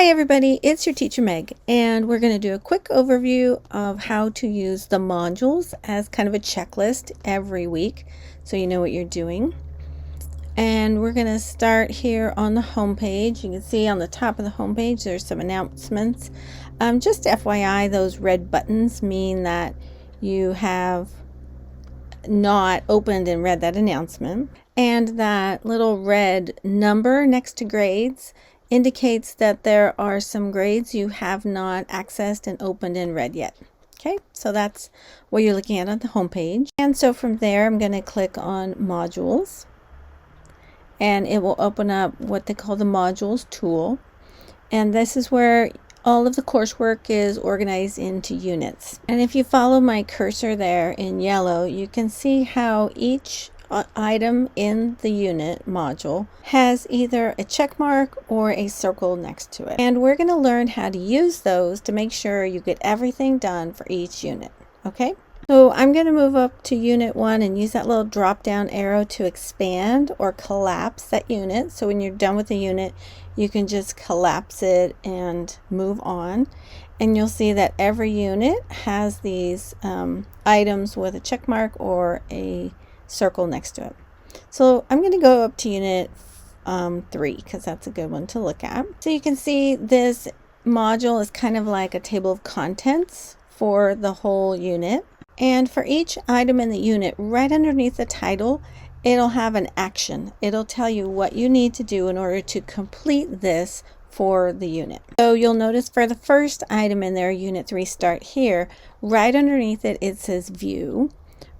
Hi everybody, it's your teacher Meg, and we're going to do a quick overview of how to use the modules as kind of a checklist every week so you know what you're doing. And we're going to start here on the home page. You can see on the top of the home page there's some announcements. Just FYI, those red buttons mean that you have not opened and read that announcement, and that little red number next to grades indicates that there are some grades you have not accessed and opened and read yet. Okay, so that's what you're looking at on the home page. And so from there, I'm going to click on modules, and it will open up what they call the modules tool. And this is where all of the coursework is organized into units. And if you follow my cursor there in yellow, you can see how each item in the unit module has either a check mark or a circle next to it. And we're going to learn how to use those to make sure you get everything done for each unit. Okay? So I'm going to move up to unit 1 and use that little drop down arrow to expand or collapse that unit. So when you're done with the unit, you can just collapse it and move on. And you'll see that every unit has these items with a check mark or a circle next to it. So I'm going to go up to unit 3 because that's a good one to look at. So you can see this module is kind of like a table of contents for the whole unit. And for each item in the unit, right underneath the title, it'll have an action. It'll tell you what you need to do in order to complete this for the unit. So you'll notice for the first item in there, unit 3 start here, right underneath it, it says view.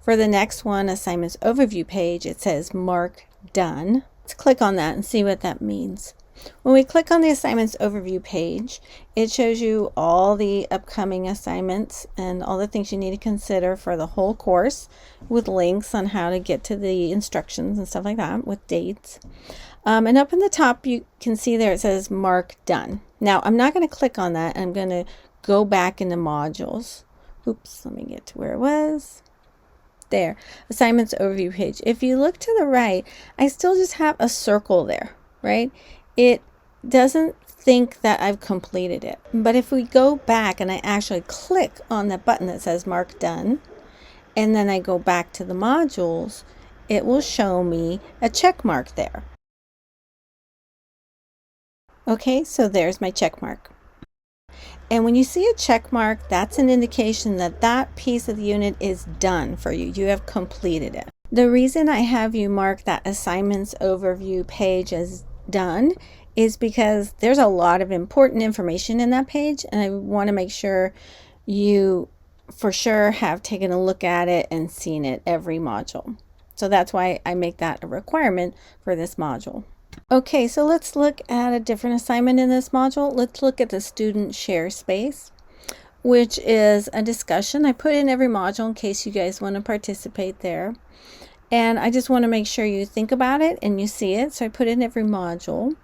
For the next one, assignments overview page, it says mark done. Let's click on that and see what that means. When we click on the assignments overview page, it shows you all the upcoming assignments and all the things you need to consider for the whole course, with links on how to get to the instructions and stuff like that, with dates. And up in the top, you can see there it says mark done. Now, I'm not going to click on that. I'm going to go back into modules. Oops, let me get to where it was. There, assignments overview page. If you look to the right, I still just have a circle there, right? It doesn't think that I've completed it. But if we go back and I actually click on the button that says mark done, and then I go back to the modules, it will show me a check mark there. Okay, so there's my check mark. And when you see a check mark, that's an indication that that piece of the unit is done for you. You have completed it. The reason I have you mark that assignments overview page as done is because there's a lot of important information in that page, and I want to make sure you for sure have taken a look at it and seen it every module. So that's why I make that a requirement for this module. Okay, so let's look at a different assignment in this module. Let's look at the student share space, which is a discussion I put in every module in case you guys want to participate there. And I just want to make sure you think about it and you see it. So I put it in every module.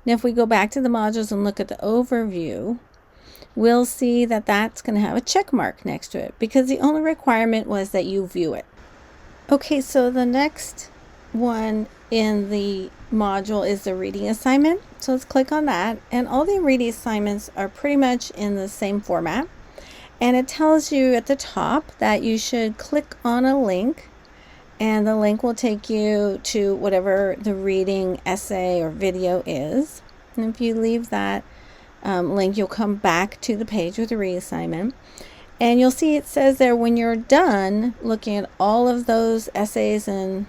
Now, if we go back to the modules and look at the overview, we'll see that that's going to have a check mark next to it because the only requirement was that you view it. Okay, so the next one in the module is the reading assignment. So let's click on that. And all the reading assignments are pretty much in the same format. And it tells you at the top that you should click on a link, and the link will take you to whatever the reading essay or video is. And if you leave that link, you'll come back to the page with the read assignment. And you'll see it says there when you're done looking at all of those essays and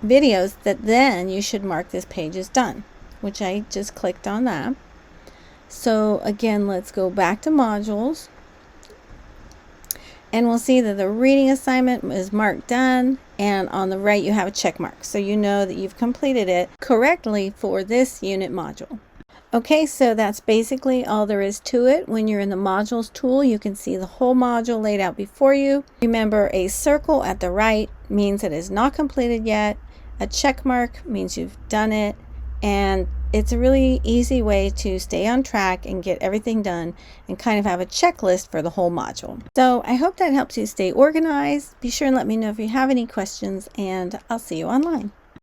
videos, that then you should mark this page as done, which I just clicked on that. So again, let's go back to modules. And we'll see that the reading assignment is marked done, and on the right you have a check mark. So you know that you've completed it correctly for this unit module. Okay, so that's basically all there is to it. When you're in the modules tool, you can see the whole module laid out before you. Remember, a circle at the right means it is not completed yet. A check mark means you've done it. And it's a really easy way to stay on track and get everything done and kind of have a checklist for the whole module. So I hope that helps you stay organized. Be sure and let me know if you have any questions, and I'll see you online.